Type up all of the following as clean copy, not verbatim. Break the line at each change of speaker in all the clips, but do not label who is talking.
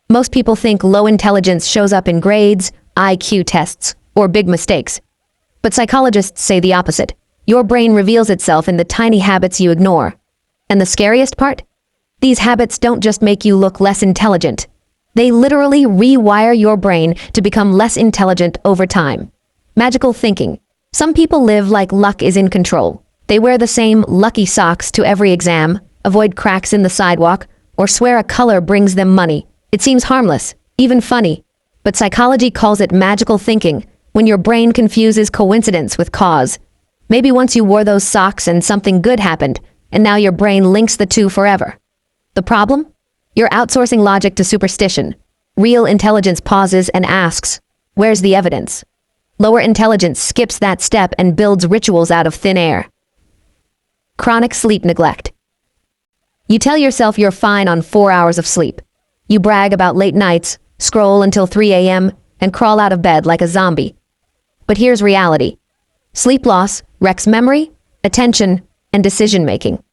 Most people think low intelligence shows up in grades, IQ tests, or big mistakes. But psychologists say the opposite. Your brain reveals itself in the tiny habits you ignore. And the scariest part? These habits don't just make you look less intelligent. They literally rewire your brain to become less intelligent over time. Magical thinking. Some people live like luck is in control. They wear the same lucky socks to every exam, avoid cracks in the sidewalk, or swear a color brings them money. It seems harmless, even funny. But psychology calls it magical thinking, when your brain confuses coincidence with cause. Maybe once you wore those socks and something good happened, and now your brain links the two forever. The problem? You're outsourcing logic to superstition. Real intelligence pauses and asks, where's the evidence? Lower intelligence skips that step and builds rituals out of thin air. Chronic sleep neglect. You tell yourself you're fine on 4 hours of sleep. You brag about late nights, scroll until 3 a.m., and crawl out of bed like a zombie. But here's reality. Sleep loss wrecks memory, attention, and decision-making.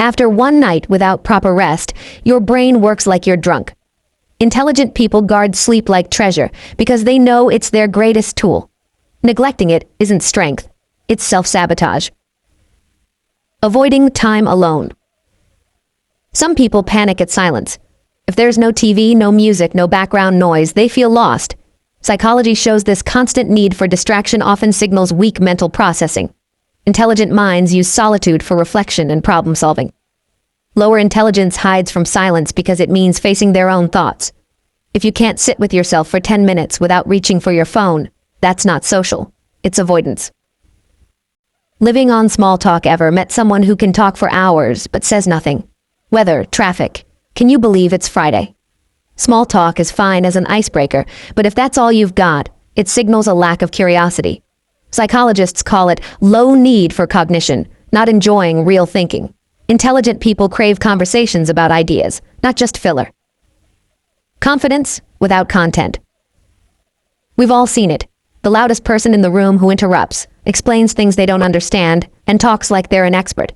After one night without proper rest, your brain works like you're drunk. Intelligent people guard sleep like treasure because they know it's their greatest tool. Neglecting it isn't strength, it's self-sabotage. Avoiding time alone. Some people panic at silence. If there's no TV, no music, no background noise, they feel lost. Psychology shows this constant need for distraction often signals weak mental processing. Intelligent minds use solitude for reflection and problem solving. Lower intelligence hides from silence because it means facing their own thoughts. If you can't sit with yourself for 10 minutes without reaching for your phone, that's not social. It's avoidance. Living on small talk. Ever met someone who can talk for hours but says nothing? Weather, traffic. Can you believe it's Friday? Small talk is fine as an icebreaker, but if that's all you've got, it signals a lack of curiosity. Psychologists call it low need for cognition, not enjoying real thinking. Intelligent people crave conversations about ideas, not just filler. Confidence without content. We've all seen it. The loudest person in the room who interrupts, explains things they don't understand, and talks like they're an expert.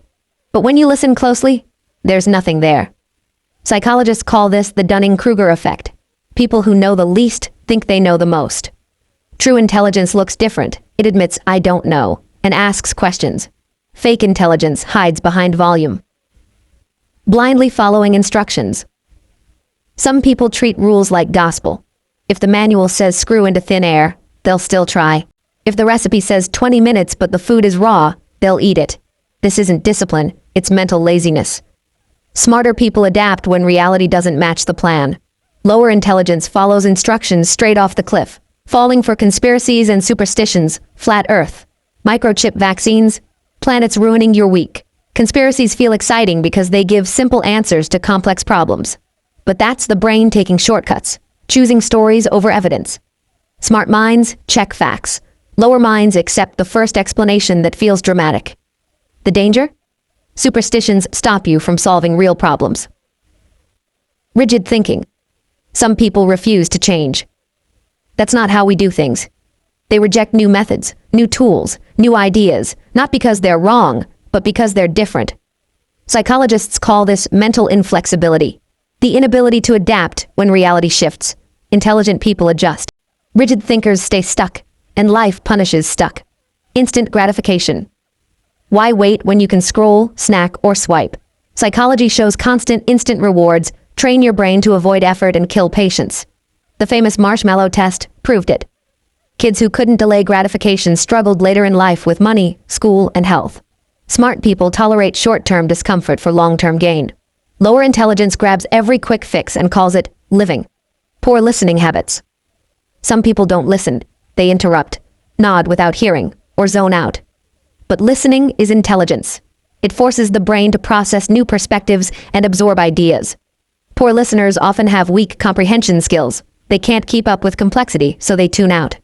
But when you listen closely, there's nothing there. Psychologists call this the Dunning-Kruger effect. People who know the least think they know the most. True intelligence looks different. It admits, I don't know, and asks questions. Fake intelligence hides behind volume. Blindly following instructions. Some people treat rules like gospel. If the manual says screw into thin air, they'll still try. If the recipe says 20 minutes but the food is raw, they'll eat it. This isn't discipline, it's mental laziness. Smarter people adapt when reality doesn't match the plan. Lower intelligence follows instructions straight off the cliff, falling for conspiracies and superstitions, flat earth, microchip vaccines, planets ruining your week. Conspiracies feel exciting because they give simple answers to complex problems. But that's the brain taking shortcuts, choosing stories over evidence. Smart minds check facts. Lower minds accept the first explanation that feels dramatic. The danger? Superstitions stop you from solving real problems. Rigid thinking. Some people refuse to change. That's not how we do things. They reject new methods, new tools, new ideas, not because they're wrong, but because they're different. Psychologists call this mental inflexibility, the inability to adapt when reality shifts. Intelligent people adjust. Rigid thinkers stay stuck, and life punishes stuck. Instant gratification. Why wait when you can scroll, snack, or swipe? Psychology shows constant instant rewards train your brain to avoid effort and kill patience. The famous marshmallow test proved it. Kids who couldn't delay gratification struggled later in life with money, school, and health. Smart people tolerate short-term discomfort for long-term gain. Lower intelligence grabs every quick fix and calls it living. Poor listening habits. Some people don't listen. They interrupt, nod without hearing, or zone out. But listening is intelligence. It forces the brain to process new perspectives and absorb ideas. Poor listeners often have weak comprehension skills. They can't keep up with complexity, so they tune out.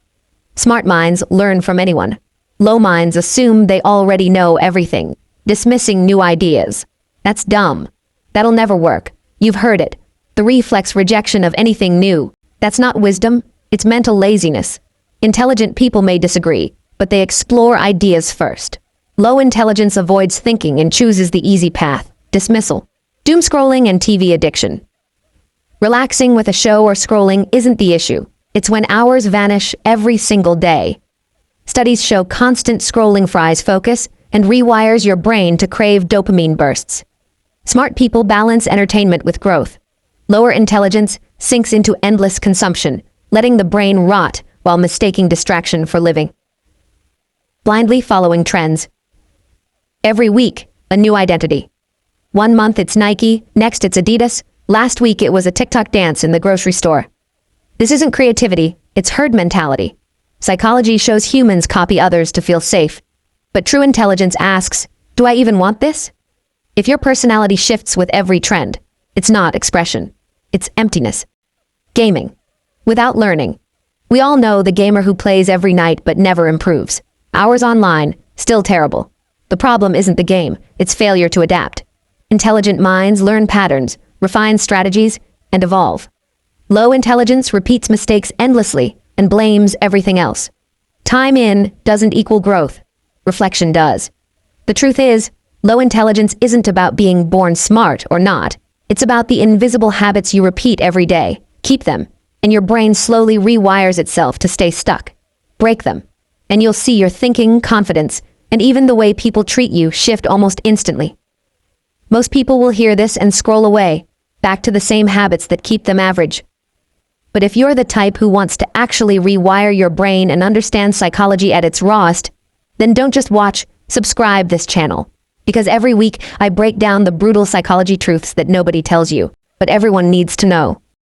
Smart minds learn from anyone. Low minds assume they already know everything, dismissing new ideas. That's dumb. That'll never work. You've heard it. The reflex rejection of anything new. That's not wisdom, it's mental laziness. Intelligent people may disagree, but they explore ideas first. Low intelligence avoids thinking and chooses the easy path, dismissal. Doom scrolling and TV addiction. Relaxing with a show or scrolling isn't the issue. It's when hours vanish every single day. Studies show constant scrolling fries focus and rewires your brain to crave dopamine bursts. Smart people balance entertainment with growth. Lower intelligence sinks into endless consumption, letting the brain rot while mistaking distraction for living. Blindly following trends. Every week, a new identity. One month it's Nike, next it's Adidas, last week it was a TikTok dance in the grocery store. This isn't creativity, it's herd mentality. Psychology shows humans copy others to feel safe. But true intelligence asks, do I even want this? If your personality shifts with every trend, it's not expression. It's emptiness. Gaming. Without learning. We all know the gamer who plays every night but never improves. Hours online, still terrible. The problem isn't the game, it's failure to adapt. Intelligent minds learn patterns, refine strategies, and evolve. Low intelligence repeats mistakes endlessly and blames everything else. Time in doesn't equal growth. Reflection does. The truth is, low intelligence isn't about being born smart or not. It's about the invisible habits you repeat every day. Keep them, and your brain slowly rewires itself to stay stuck. Break them, and you'll see your thinking, confidence, and even the way people treat you shift almost instantly. Most people will hear this and scroll away, back to the same habits that keep them average. But if you're the type who wants to actually rewire your brain and understand psychology at its rawest, then don't just watch, subscribe this channel. Because every week I break down the brutal psychology truths that nobody tells you, but everyone needs to know.